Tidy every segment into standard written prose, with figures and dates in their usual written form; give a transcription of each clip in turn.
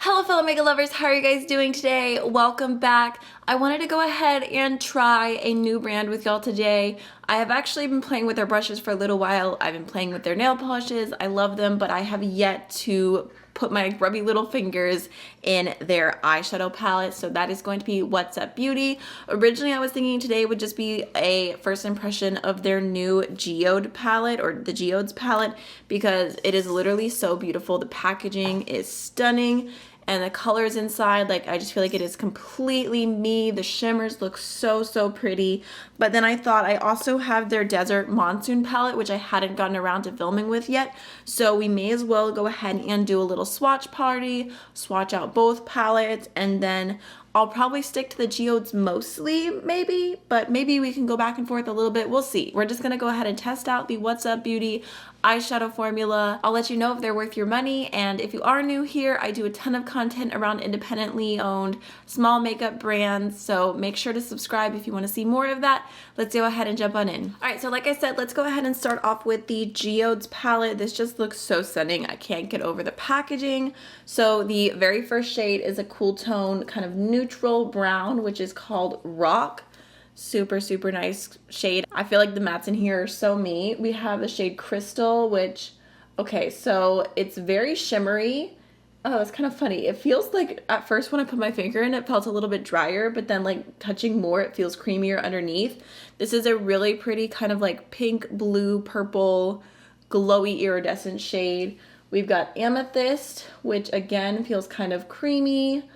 Hello fellow makeup lovers, how are you guys doing today? Welcome back. I wanted to go ahead and try a new brand with y'all today. I have actually been playing with their brushes for a little while. I've been playing with their nail polishes. I love them, but I have yet to put my grubby little fingers in their eyeshadow palette. So that is going to be What's Up Beauty. Originally I was thinking today would just be a first impression of their new Geode palette, or the Geodes palette, because it is literally so beautiful. The packaging is stunning. And the colors inside, like, I just feel like it is completely me. The shimmers look so pretty. But then I thought I also have their Desert Monsoon palette, which I hadn't gotten around to filming with yet. So we may as well go ahead and do a little swatch party, swatch out both palettes, and then I'll probably stick to the Geodes mostly, maybe, but maybe we can go back and forth a little bit. We'll see. We're just gonna go ahead and test out the What's Up Beauty eyeshadow formula. I'll let you know if they're worth your money, and if you are new here, I do a ton of content around independently owned small makeup brands, so make sure to subscribe if you want to see more of that. Let's go ahead and jump on in. All right, so like I said, let's go ahead and start off with the Geodes palette. This just looks so stunning. I can't get over the packaging. So the very first shade is a cool tone, kind of neutral brown, which is called Rock. Super nice shade. I feel like the mattes in here are so me. We have the shade Crystal, which, okay, so it's very shimmery. Oh, it's kind of funny. It feels like at first when I put my finger in, it felt a little bit drier, but then like touching more, it feels creamier underneath. This is a really pretty kind of like pink, blue, purple, glowy iridescent shade. We've got Amethyst, which again feels kind of creamy.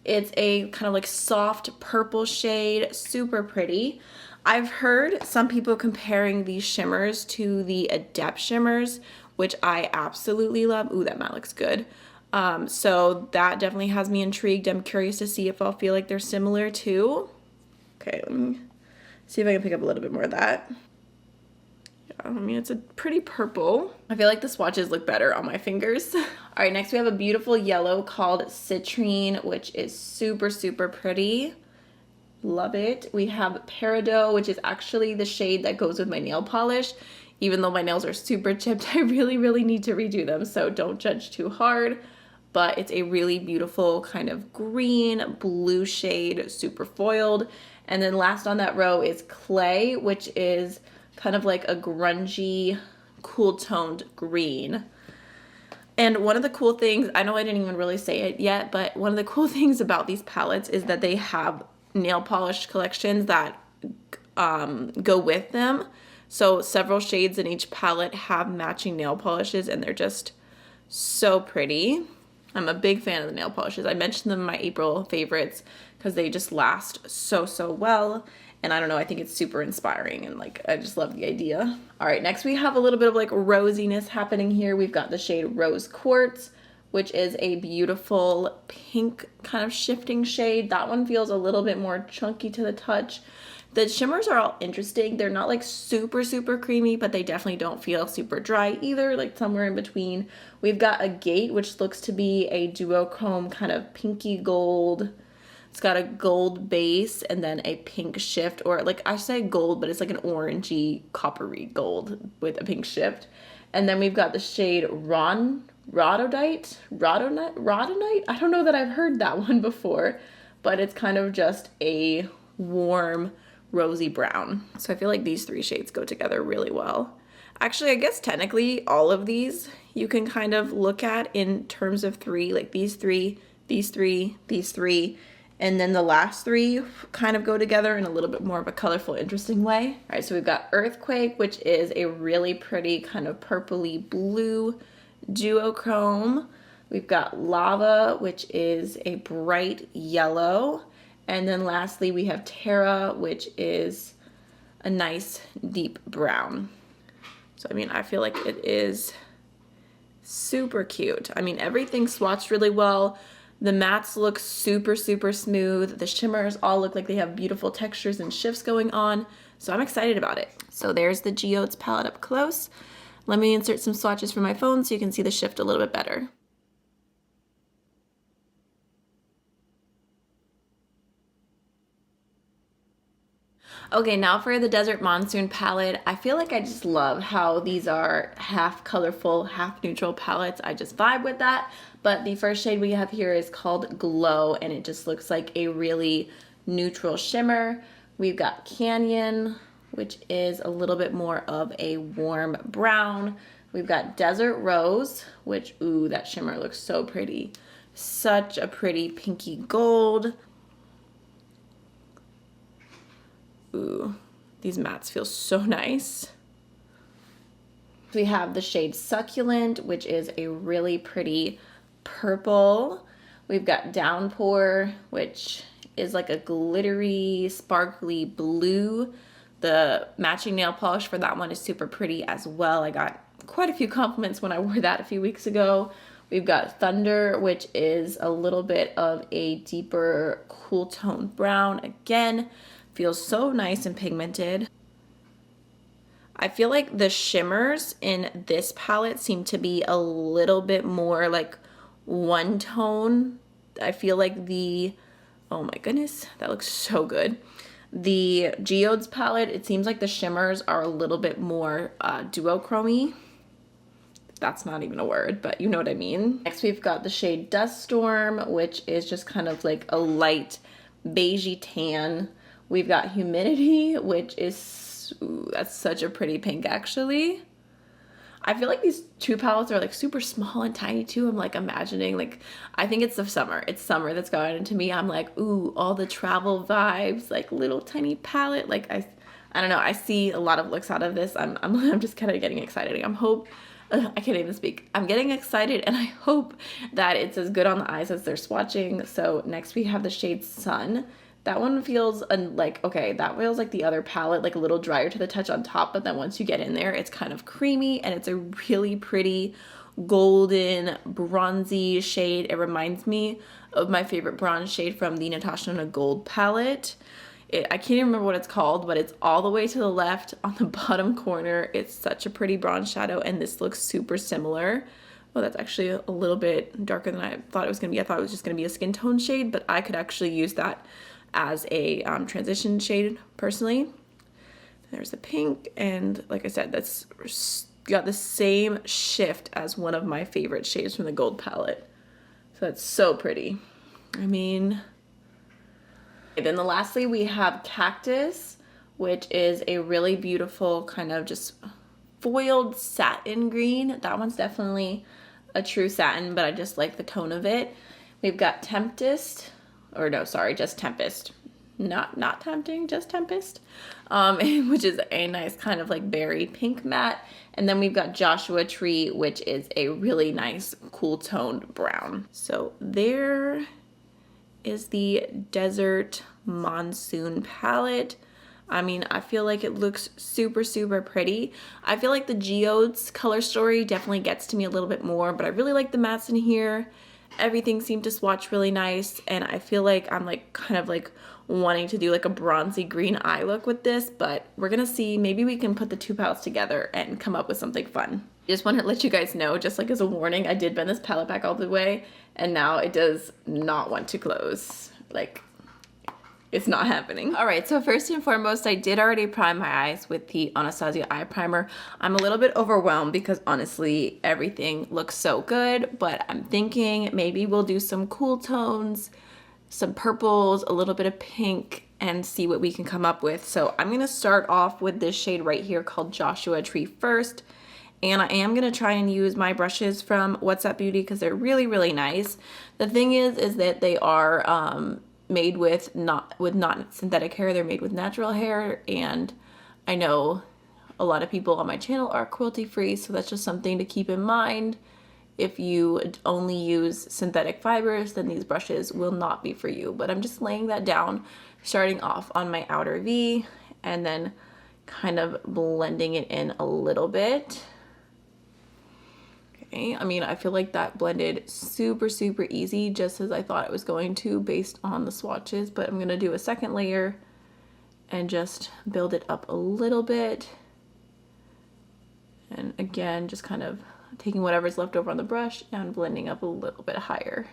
It's a kind of like soft purple shade, super pretty. I've heard some people comparing these shimmers to the Adept shimmers, which I absolutely love. Ooh, that matte looks good. So that definitely has me intrigued. I'm curious to see if I'll feel like they're similar too. Okay, let me see if I can pick up a little bit more of that. I mean, it's a pretty purple. I feel like the swatches look better on my fingers. All right, next we have a beautiful yellow called Citrine, which is super pretty. Love it. We have Peridot, which is actually the shade that goes with my nail polish. Even though my nails are super chipped, I really need to redo them, so don't judge too hard. But it's a really beautiful kind of green, blue shade, super foiled. And then last on that row is Clay, which is kind of like a grungy, cool toned green. And one of the cool things, I know I didn't even really say it yet, but one of the cool things about these palettes is that they have nail polish collections that go with them. So several shades in each palette have matching nail polishes, and they're just so pretty. I'm a big fan of the nail polishes. I mentioned them in my April favorites because they just last so well. And I don't know, I think it's super inspiring, and like, I just love the idea. All right, next we have a little bit of like rosiness happening here. We've got the shade Rose Quartz, which is a beautiful pink kind of shifting shade. That one feels a little bit more chunky to the touch. The shimmers are all interesting. They're not like super creamy, but they definitely don't feel super dry either, like somewhere in between. We've got a Gate, which looks to be a duochrome kind of pinky gold. It's got a gold base and then a pink shift, or like I say gold, but it's like an orangey coppery gold with a pink shift. And then we've got the shade Rhodonite. I don't know that I've heard that one before, but it's kind of just a warm rosy brown. So I feel like these three shades go together really well. Actually, I guess technically all of these you can kind of look at in terms of three, like these three, these three, these three. And then the last three kind of go together in a little bit more of a colorful, interesting way. All right, so we've got Earthquake, which is a really pretty kind of purpley blue duochrome. We've got Lava, which is a bright yellow. And then lastly, we have Terra, which is a nice deep brown. So, I mean, I feel like it is super cute. I mean, everything swatched really well. The mattes look super smooth. The shimmers all look like they have beautiful textures and shifts going on. So I'm excited about it. So there's the Geodes palette up close. Let me insert some swatches from my phone so you can see the shift a little bit better. Okay, now for the Desert Monsoon palette. I feel like I just love how these are half colorful, half neutral palettes. I just vibe with that. But the first shade we have here is called Glow, and it just looks like a really neutral shimmer. We've got Canyon, which is a little bit more of a warm brown. We've got Desert Rose, which, ooh, that shimmer looks so pretty. Such a pretty pinky gold. Ooh, these mattes feel so nice. We have the shade Succulent, which is a really pretty purple. We've got Downpour, which is like a glittery, sparkly blue. The matching nail polish for that one is super pretty as well. I got quite a few compliments when I wore that a few weeks ago. We've got Thunder, which is a little bit of a deeper cool tone brown. Again, feels so nice and pigmented. I feel like the shimmers in this palette seem to be a little bit more like one tone. I feel like the, oh my goodness, that looks so good. The Geodes palette, it seems like the shimmers are a little bit more duochromy. That's not even a word, but you know what I mean. Next we've got the shade Dust Storm, which is just kind of like a light beigey tan. We've got Humidity, which is, ooh, that's such a pretty pink actually. I feel like these two palettes are like super small and tiny too. I'm like imagining, like, I think it's the summer. It's summer that's going into me. I'm like, ooh, all the travel vibes, like little tiny palette. Like I don't know. I see a lot of looks out of this. I'm just kind of getting excited. I can't even speak. I'm getting excited and I hope that it's as good on the eyes as they're swatching. So next we have the shade Sun. That one feels like, okay, that feels like the other palette, like a little drier to the touch on top, but then once you get in there, it's kind of creamy and it's a really pretty golden bronzy shade. It reminds me of my favorite bronze shade from the Natasha Denona Gold palette. I can't even remember what it's called, but it's all the way to the left on the bottom corner. It's such a pretty bronze shadow, and this looks super similar. Oh, that's actually a little bit darker than I thought it was going to be. I thought it was just going to be a skin tone shade, but I could actually use that as a transition shade personally. There's the pink, and like I said, that's got the same shift as one of my favorite shades from the gold palette. So that's so pretty. I mean, then lastly we have Cactus, which is a really beautiful kind of just foiled satin green. That one's definitely a true satin, but I just like the tone of it. We've got Tempest, or no, sorry, just Tempest. Not tempting, just Tempest, which is a nice kind of like berry pink matte. And then we've got Joshua Tree, which is a really nice cool toned brown. So there is the Desert Monsoon palette. I mean, I feel like it looks super, super pretty. I feel like the Geodes color story definitely gets to me a little bit more, but I really like the mattes in here. Everything seemed to swatch really nice, and I feel like I'm like kind of like wanting to do like a bronzy green eye look with this, but we're gonna see. Maybe we can put the two palettes together and come up with something fun. Just want to let you guys know, just like as a warning, I did bend this palette back all the way, and now it does not want to close. Like, it's not happening. All right, so first and foremost, I did already prime my eyes with the Anastasia eye primer. I'm a little bit overwhelmed because honestly, everything looks so good, but I'm thinking maybe we'll do some cool tones, some purples, a little bit of pink, and see what we can come up with. So I'm gonna start off with this shade right here called Joshua Tree first. And I am gonna try and use my brushes from What's Up Beauty because they're really, really nice. The thing is that they are made with not synthetic hair. They're made with natural hair, and I know a lot of people on my channel are cruelty free, so that's just something to keep in mind. If you only use synthetic fibers, then these brushes will not be for you. But I'm just laying that down, starting off on my outer V, and then kind of blending it in a little bit. Okay, I mean, I feel like that blended super, super easy, just as I thought it was going to based on the swatches, but I'm gonna do a second layer and just build it up a little bit. And again, just kind of taking whatever's left over on the brush and blending up a little bit higher.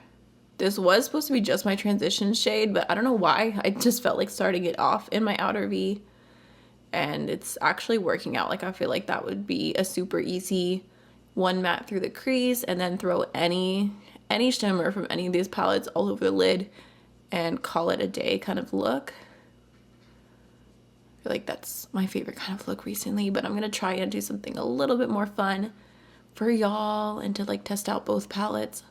This was supposed to be just my transition shade, but I don't know why. I just felt like starting it off in my outer V and it's actually working out. Like, I feel like that would be a super easy one matte through the crease and then throw any shimmer from any of these palettes all over the lid and call it a day kind of look. I feel like that's my favorite kind of look recently, but I'm gonna try and do something a little bit more fun for y'all and to like test out both palettes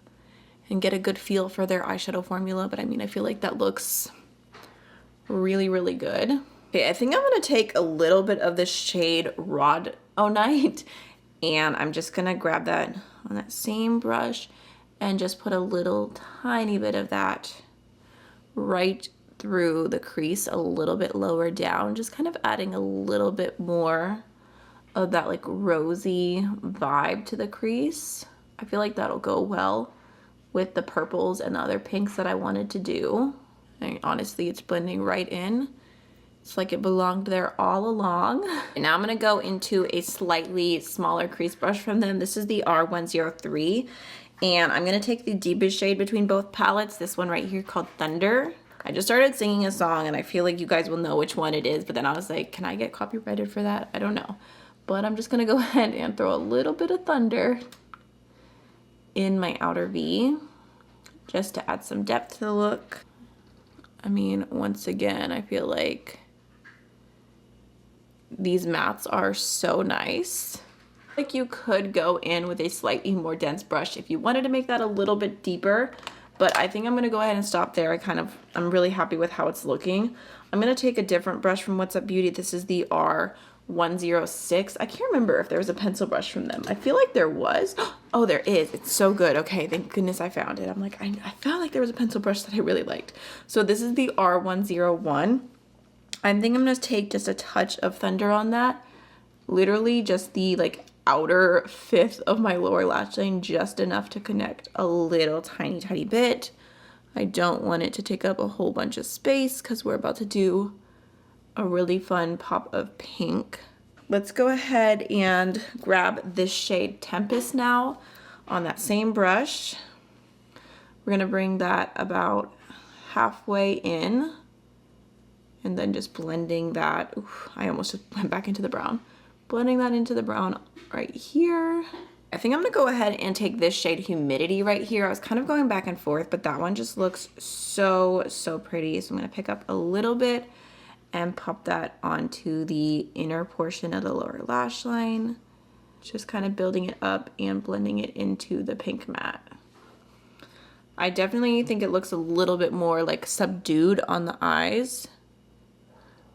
and get a good feel for their eyeshadow formula. But I mean, I feel like that looks really, really good. Okay, I think I'm gonna take a little bit of the shade Rhodonite, and I'm just gonna grab that on that same brush and just put a little tiny bit of that right through the crease, a little bit lower down, just kind of adding a little bit more of that like rosy vibe to the crease. I feel like that'll go well with the purples and the other pinks that I wanted to do. And honestly, it's blending right in. It's like it belonged there all along. And now I'm gonna go into a slightly smaller crease brush from them. This is the R103. And I'm gonna take the deepest shade between both palettes, this one right here called Thunder. I just started singing a song and I feel like you guys will know which one it is, but then I was like, can I get copyrighted for that? I don't know. But I'm just gonna go ahead and throw a little bit of Thunder in my outer V, just to add some depth to the look. I mean, once again, I feel like these mattes are so nice. Like, you could go in with a slightly more dense brush if you wanted to make that a little bit deeper, but I think I'm gonna go ahead and stop there. I'm really happy with how it's looking. I'm gonna take a different brush from What's Up Beauty. This is the R106. I can't remember if there was a pencil brush from them. I feel like there was. Oh, there is. It's so good. Okay, thank goodness I found it. I'm like, I felt like there was a pencil brush that I really liked. So this is the R101. I think I'm gonna take just a touch of Thunder on that. Literally just the like outer fifth of my lower lash line, just enough to connect a little tiny bit. I don't want it to take up a whole bunch of space because we're about to do a really fun pop of pink. Let's go ahead and grab this shade Tempest now on that same brush. We're gonna bring that about halfway in and then just blending that. Oof, I almost just went back into the brown. Blending that into the brown right here. I think I'm gonna go ahead and take this shade Humidity right here. I was kind of going back and forth, but that one just looks so pretty. So I'm gonna pick up a little bit and pop that onto the inner portion of the lower lash line. Just kind of building it up and blending it into the pink matte. I definitely think it looks a little bit more like subdued on the eyes.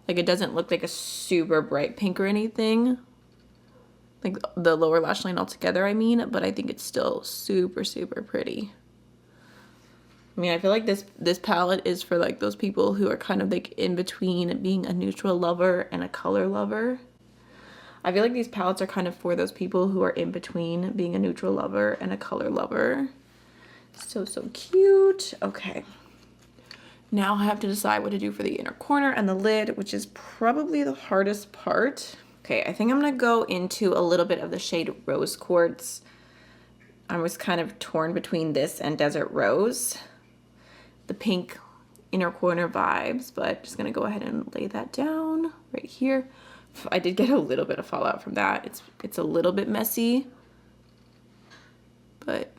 Like, it doesn't look like a super bright pink or anything, like the lower lash line altogether, I mean, but I think it's still super pretty. I mean, I feel like this palette is for like those people who are kind of like in between being a neutral lover and a color lover. I feel like these palettes are kind of for those people who are in between being a neutral lover and a color lover. So cute. Okay. Now I have to decide what to do for the inner corner and the lid, which is probably the hardest part. Okay, I think I'm gonna go into a little bit of the shade Rose Quartz. I was kind of torn between this and Desert Rose, the pink inner corner vibes, but just gonna go ahead and lay that down right here. I did get a little bit of fallout from that. It's a little bit messy, but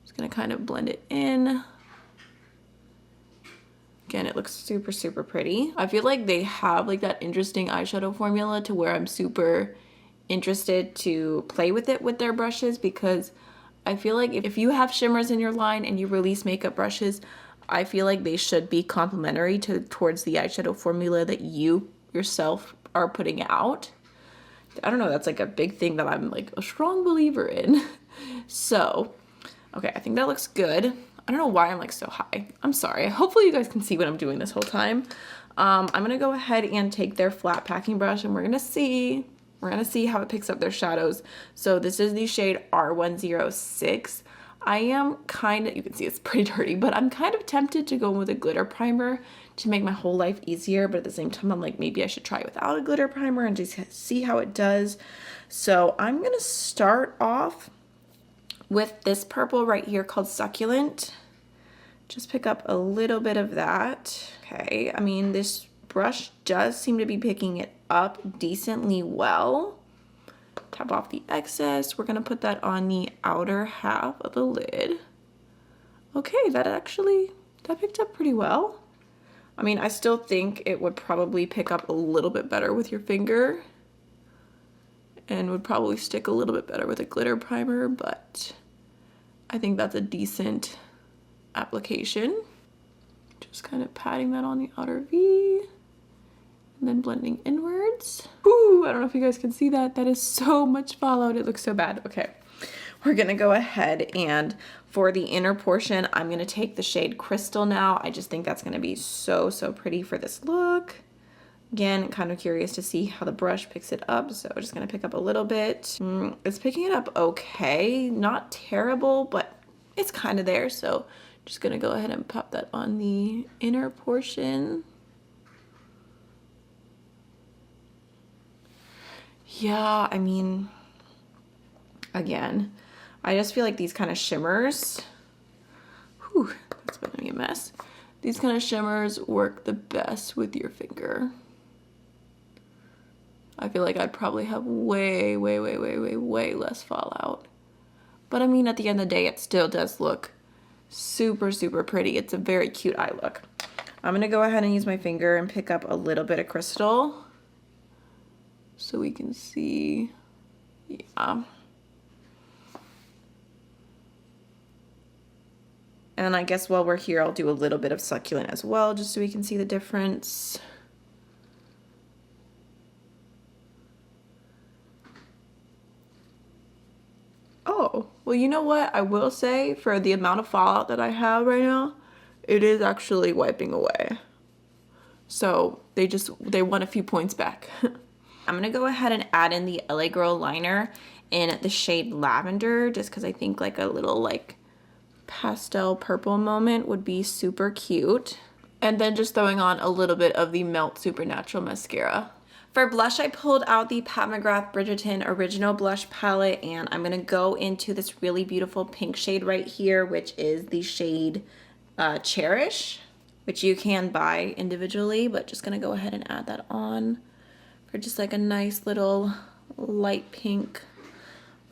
just gonna kind of blend it in. Again, it looks super pretty. I feel like they have like that interesting eyeshadow formula to where I'm super interested to play with it with their brushes, because I feel like if you have shimmers in your line and you release makeup brushes, I feel like they should be complementary towards the eyeshadow formula that you yourself are putting out. I don't know, that's like a big thing that I'm like a strong believer in. So, okay, I think that looks good. I don't know why I'm like so high. I'm sorry. Hopefully you guys can see what I'm doing this whole time. I'm gonna go ahead and take their flat packing brush and we're gonna see how it picks up their shadows. So this is the shade R106. I am kind of, you can see it's pretty dirty, but I'm kind of tempted to go with a glitter primer to make my whole life easier. But at the same time, I'm like, maybe I should try without a glitter primer and just see how it does. So I'm gonna start off with this purple right here called Succulent. Just pick up a little bit of that. Okay, I mean, this brush does seem to be picking it up decently well. Tap off the excess. We're gonna put that on the outer half of the lid. Okay, that picked up pretty well. I mean, I still think it would probably pick up a little bit better with your finger and would probably stick a little bit better with a glitter primer, but I think that's a decent application. Just kind of patting that on the outer V and then blending inwards. Ooh, I don't know if you guys can see that. That is so much fallout. It looks so bad. Okay, we're gonna go ahead and for the inner portion, I'm gonna take the shade Crystal now. I just think that's gonna be so, so pretty for this look. Again, kind of curious to see how the brush picks it up, so I'm just gonna pick up a little bit. It's picking it up okay, not terrible, but it's kind of there, so just gonna go ahead and pop that on the inner portion. Yeah, I mean, again, I just feel like these kind of shimmers, whew, that's gonna be a mess. These kind of shimmers work the best with your finger. I feel like I'd probably have way less fallout. But I mean, at the end of the day, it still does look super, super pretty. It's a very cute eye look. I'm gonna go ahead and use my finger and pick up a little bit of Crystal so we can see, yeah. And I guess while we're here, I'll do a little bit of Succulent as well, just so we can see the difference. Oh, well, you know what? I will say for the amount of fallout that I have right now, it is actually wiping away. So they won a few points back. I'm gonna go ahead and add in the LA Girl liner in the shade Lavender, just because I think like a little like pastel purple moment would be super cute. And then just throwing on a little bit of the Melt Supernatural mascara. For blush, I pulled out the Pat McGrath Bridgerton Original Blush Palette, and I'm gonna go into this really beautiful pink shade right here, which is the shade Cherish, which you can buy individually, but just gonna go ahead and add that on for just like a nice little light pink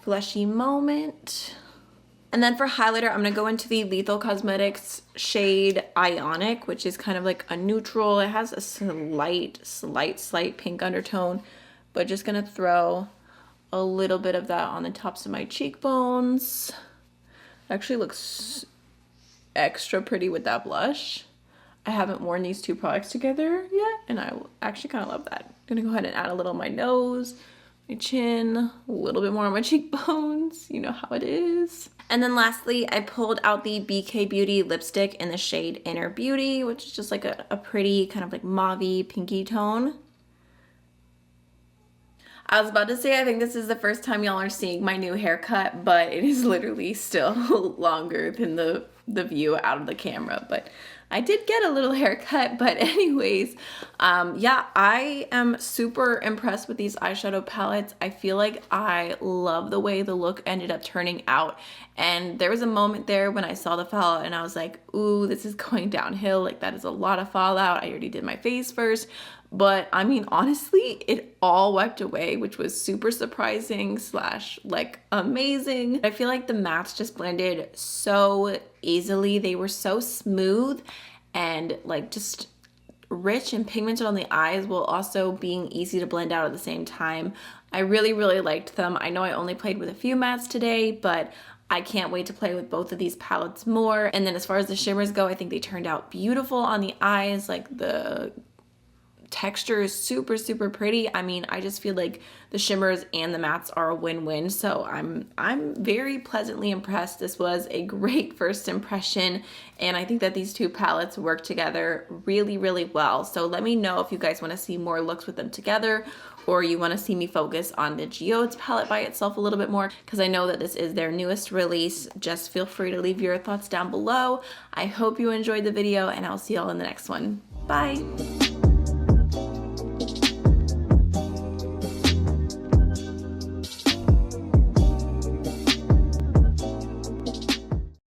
fleshy moment. And then for highlighter, I'm gonna go into the Lethal Cosmetics shade Ionic, which is kind of like a neutral. It has a slight pink undertone, but just gonna throw a little bit of that on the tops of my cheekbones. Actually looks extra pretty with that blush. I haven't worn these two products together yet, and I actually kind of love that. I'm gonna go ahead and add a little on my nose, my chin, a little bit more on my cheekbones. You know how it is. And then lastly, I pulled out the BK Beauty lipstick in the shade Inner Beauty, which is just like a pretty kind of like mauve-y pinky tone. I was about to say I think this is the first time y'all are seeing my new haircut, but it is literally still longer than the view out of the camera. But I did get a little haircut, but anyways, yeah, I am super impressed with these eyeshadow palettes. I feel like I love the way the look ended up turning out. And there was a moment there when I saw the fallout and I was like, ooh, this is going downhill. Like that is a lot of fallout. I already did my face first. But I mean, honestly, it all wiped away, which was super surprising / like amazing. I feel like the mattes just blended so easily. They were so smooth and like just rich and pigmented on the eyes while also being easy to blend out at the same time. I really liked them. I know I only played with a few mattes today, but I can't wait to play with both of these palettes more. And then as far as the shimmers go, I think they turned out beautiful on the eyes. Like the texture is super pretty. I mean, I just feel like the shimmers and the mattes are a win-win, so I'm very pleasantly impressed. This was a great first impression, and I think that these two palettes work together really well. So let me know if you guys want to see more looks with them together, or you want to see me focus on the Geodes palette by itself a little bit more, because I know that this is their newest release. Just feel free to leave your thoughts down below. I hope you enjoyed the video, and I'll see y'all in the next one. Bye!